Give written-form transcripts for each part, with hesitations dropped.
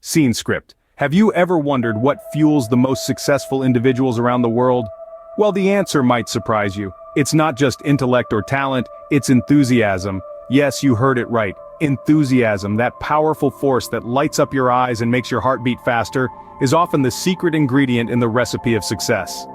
Scene script. Have you ever wondered what fuels the most successful individuals around the world? Well, the answer might surprise you. It's not just intellect or talent, it's enthusiasm. Yes, you heard it right. Enthusiasm, that powerful force that lights up your eyes and makes your heart beat faster, is often the secret ingredient in the recipe of success.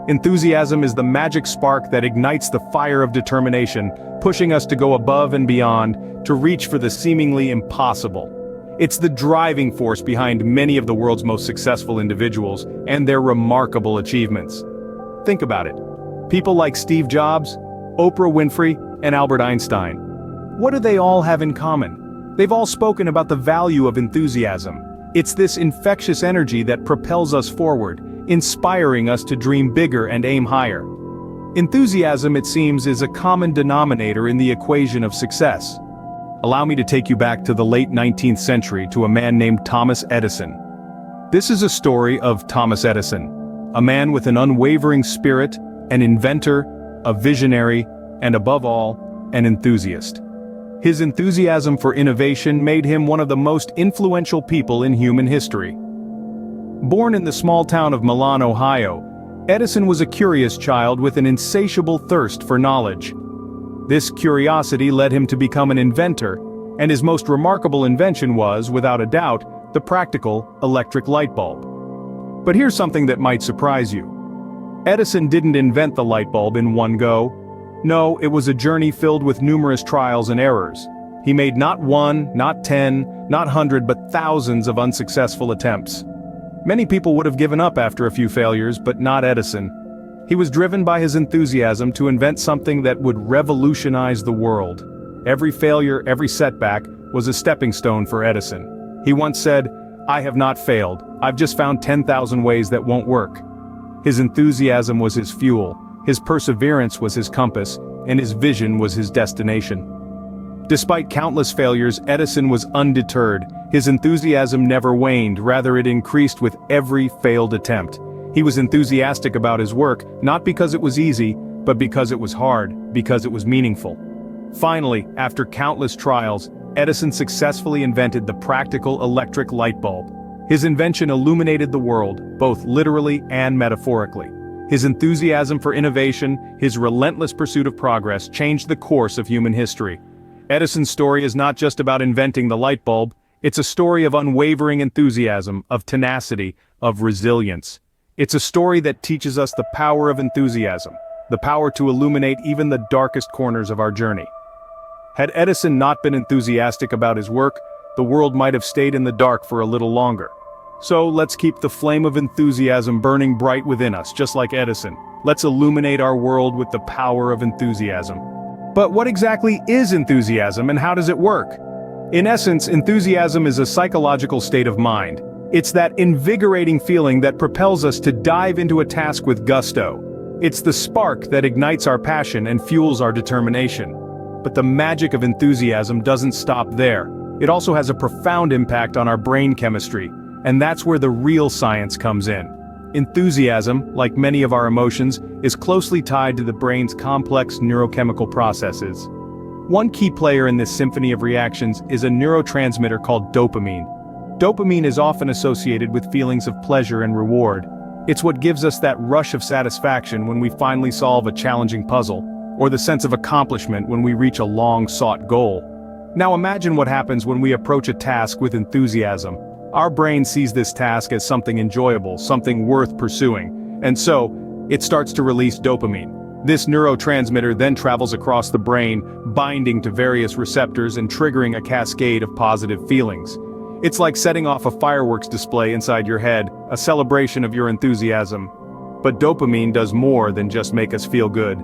Enthusiasm is the magic spark that ignites the fire of determination, pushing us to go above and beyond, to reach for the seemingly impossible. It's the driving force behind many of the world's most successful individuals and their remarkable achievements. Think about it. People like Steve Jobs, Oprah Winfrey, and Albert Einstein. What do they all have in common? They've all spoken about the value of enthusiasm. It's this infectious energy that propels us forward, inspiring us to dream bigger and aim higher. Enthusiasm, it seems, is a common denominator in the equation of success. Allow me to take you back to the late 19th century to a man named Thomas Edison. This is a story of Thomas Edison, a man with an unwavering spirit, an inventor, a visionary, and above all, an enthusiast. His enthusiasm for innovation made him one of the most influential people in human history. Born in the small town of Milan, Ohio, Edison was a curious child with an insatiable thirst for knowledge. This curiosity led him to become an inventor, and his most remarkable invention was, without a doubt, the practical electric light bulb. But here's something that might surprise you. Edison didn't invent the light bulb in one go. No, it was a journey filled with numerous trials and errors. He made not one, not 10, not 100, but thousands of unsuccessful attempts. Many people would have given up after a few failures, but not Edison. He was driven by his enthusiasm to invent something that would revolutionize the world. Every failure, every setback, was a stepping stone for Edison. He once said, "I have not failed, I've just found 10,000 ways that won't work." His enthusiasm was his fuel, his perseverance was his compass, and his vision was his destination. Despite countless failures, Edison was undeterred. His enthusiasm never waned, rather it increased with every failed attempt. He was enthusiastic about his work, not because it was easy, but because it was hard, because it was meaningful. Finally, after countless trials, Edison successfully invented the practical electric light bulb. His invention illuminated the world, both literally and metaphorically. His enthusiasm for innovation, his relentless pursuit of progress, changed the course of human history. Edison's story is not just about inventing the light bulb, it's a story of unwavering enthusiasm, of tenacity, of resilience. It's a story that teaches us the power of enthusiasm, the power to illuminate even the darkest corners of our journey. Had Edison not been enthusiastic about his work, the world might have stayed in the dark for a little longer. So let's keep the flame of enthusiasm burning bright within us, just like Edison. Let's illuminate our world with the power of enthusiasm. But what exactly is enthusiasm and how does it work? In essence, enthusiasm is a psychological state of mind. It's that invigorating feeling that propels us to dive into a task with gusto. It's the spark that ignites our passion and fuels our determination. But the magic of enthusiasm doesn't stop there. It also has a profound impact on our brain chemistry, and that's where the real science comes in. Enthusiasm, like many of our emotions, is closely tied to the brain's complex neurochemical processes. One key player in this symphony of reactions is a neurotransmitter called dopamine. Dopamine is often associated with feelings of pleasure and reward. It's what gives us that rush of satisfaction when we finally solve a challenging puzzle, or the sense of accomplishment when we reach a long-sought goal. Now imagine what happens when we approach a task with enthusiasm. Our brain sees this task as something enjoyable, something worth pursuing, and so, it starts to release dopamine. This neurotransmitter then travels across the brain, binding to various receptors and triggering a cascade of positive feelings. It's like setting off a fireworks display inside your head, a celebration of your enthusiasm. But dopamine does more than just make us feel good.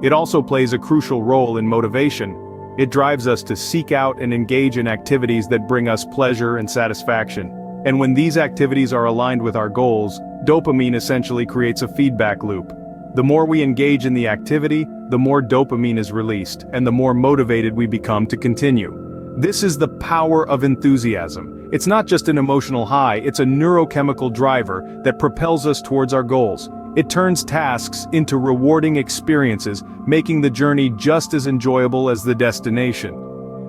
It also plays a crucial role in motivation. It drives us to seek out and engage in activities that bring us pleasure and satisfaction. And when these activities are aligned with our goals, dopamine essentially creates a feedback loop. The more we engage in the activity, the more dopamine is released, and the more motivated we become to continue. This is the power of enthusiasm. It's not just an emotional high, it's a neurochemical driver that propels us towards our goals. It turns tasks into rewarding experiences, making the journey just as enjoyable as the destination.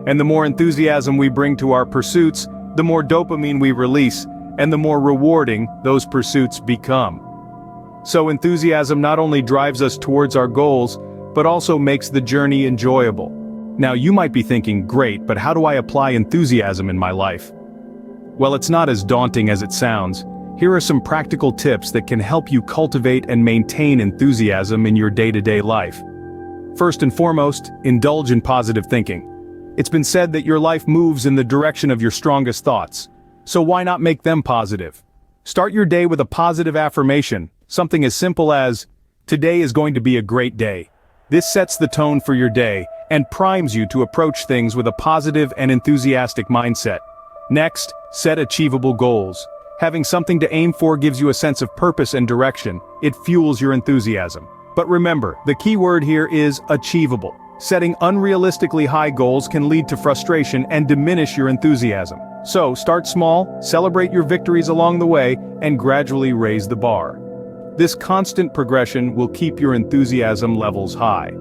And the more enthusiasm we bring to our pursuits, the more dopamine we release, and the more rewarding those pursuits become. So enthusiasm not only drives us towards our goals, but also makes the journey enjoyable. Now you might be thinking, great, but how do I apply enthusiasm in my life? Well, it's not as daunting as it sounds. Here are some practical tips that can help you cultivate and maintain enthusiasm in your day-to-day life. First and foremost, indulge in positive thinking. It's been said that your life moves in the direction of your strongest thoughts. So why not make them positive? Start your day with a positive affirmation, something as simple as, "Today is going to be a great day." This sets the tone for your day and primes you to approach things with a positive and enthusiastic mindset. Next, set achievable goals. Having something to aim for gives you a sense of purpose and direction. It fuels your enthusiasm. But remember, the key word here is achievable. Setting unrealistically high goals can lead to frustration and diminish your enthusiasm. So, start small, celebrate your victories along the way, and gradually raise the bar. This constant progression will keep your enthusiasm levels high.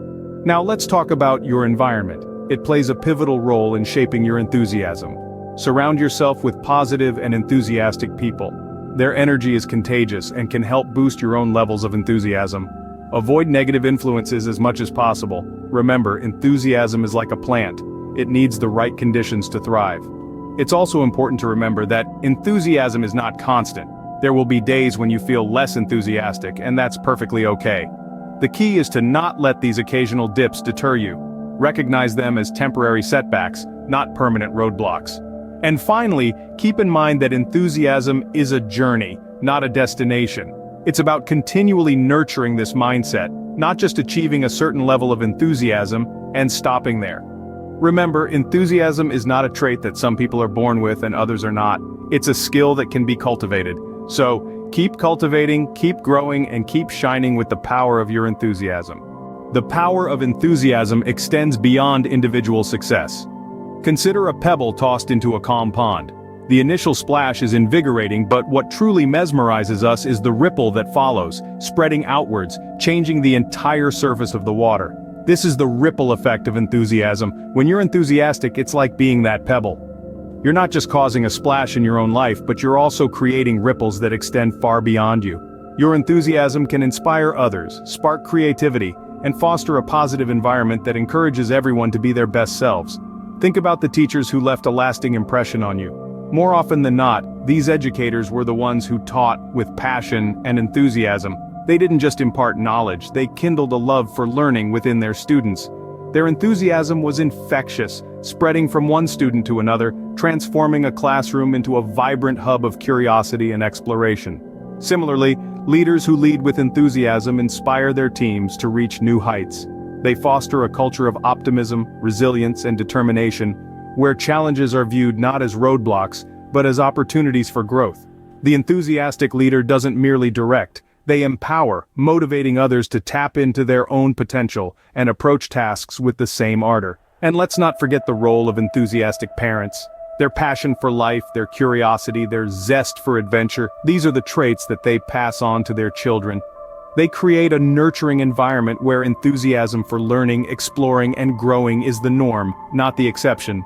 Now let's talk about your environment. It plays a pivotal role in shaping your enthusiasm. Surround yourself with positive and enthusiastic people. Their energy is contagious and can help boost your own levels of enthusiasm. Avoid negative influences as much as possible. Remember, enthusiasm is like a plant. It needs the right conditions to thrive. It's also important to remember that enthusiasm is not constant. There will be days when you feel less enthusiastic, and that's perfectly okay. The key is to not let these occasional dips deter you. Recognize them as temporary setbacks, not permanent roadblocks. And finally, keep in mind that enthusiasm is a journey, not a destination. It's about continually nurturing this mindset, not just achieving a certain level of enthusiasm and stopping there. Remember, enthusiasm is not a trait that some people are born with and others are not. It's a skill that can be cultivated. So, keep cultivating, keep growing, and keep shining with the power of your enthusiasm. The power of enthusiasm extends beyond individual success. Consider a pebble tossed into a calm pond. The initial splash is invigorating, but what truly mesmerizes us is the ripple that follows, spreading outwards, changing the entire surface of the water. This is the ripple effect of enthusiasm. When you're enthusiastic, it's like being that pebble. You're not just causing a splash in your own life, but you're also creating ripples that extend far beyond you. Your enthusiasm can inspire others, spark creativity, and foster a positive environment that encourages everyone to be their best selves. Think about the teachers who left a lasting impression on you. More often than not, these educators were the ones who taught with passion and enthusiasm. They didn't just impart knowledge, they kindled a love for learning within their students. Their enthusiasm was infectious, spreading from one student to another, transforming a classroom into a vibrant hub of curiosity and exploration. Similarly, leaders who lead with enthusiasm inspire their teams to reach new heights. They foster a culture of optimism, resilience, and determination, where challenges are viewed not as roadblocks, but as opportunities for growth. The enthusiastic leader doesn't merely direct, they empower, motivating others to tap into their own potential and approach tasks with the same ardor. And let's not forget the role of enthusiastic parents. Their passion for life, their curiosity, their zest for adventure, these are the traits that they pass on to their children. They create a nurturing environment where enthusiasm for learning, exploring, and growing is the norm, not the exception.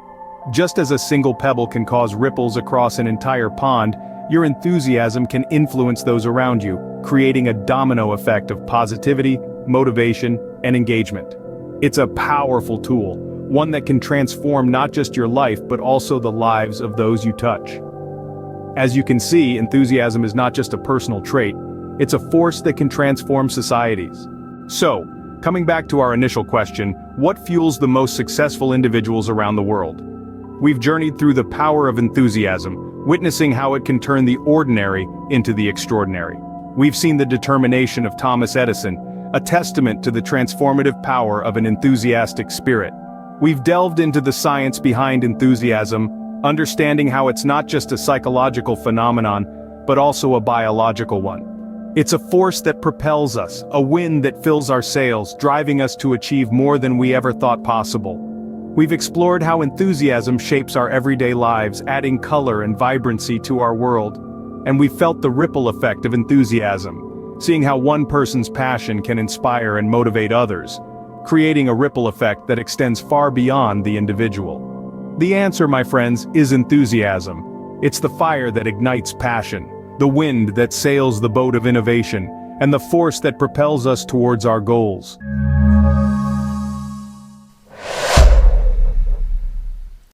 Just as a single pebble can cause ripples across an entire pond, your enthusiasm can influence those around you, creating a domino effect of positivity, motivation, and engagement. It's a powerful tool, one that can transform not just your life but also the lives of those you touch. As you can see, enthusiasm is not just a personal trait, it's a force that can transform societies. So, coming back to our initial question, what fuels the most successful individuals around the world? We've journeyed through the power of enthusiasm, witnessing how it can turn the ordinary into the extraordinary. We've seen the determination of Thomas Edison, a testament to the transformative power of an enthusiastic spirit. We've delved into the science behind enthusiasm, understanding how it's not just a psychological phenomenon, but also a biological one. It's a force that propels us, a wind that fills our sails, driving us to achieve more than we ever thought possible. We've explored how enthusiasm shapes our everyday lives, adding color and vibrancy to our world. And we've felt the ripple effect of enthusiasm, seeing how one person's passion can inspire and motivate others, creating a ripple effect that extends far beyond the individual. The answer, my friends, is enthusiasm. It's the fire that ignites passion, the wind that sails the boat of innovation, and the force that propels us towards our goals.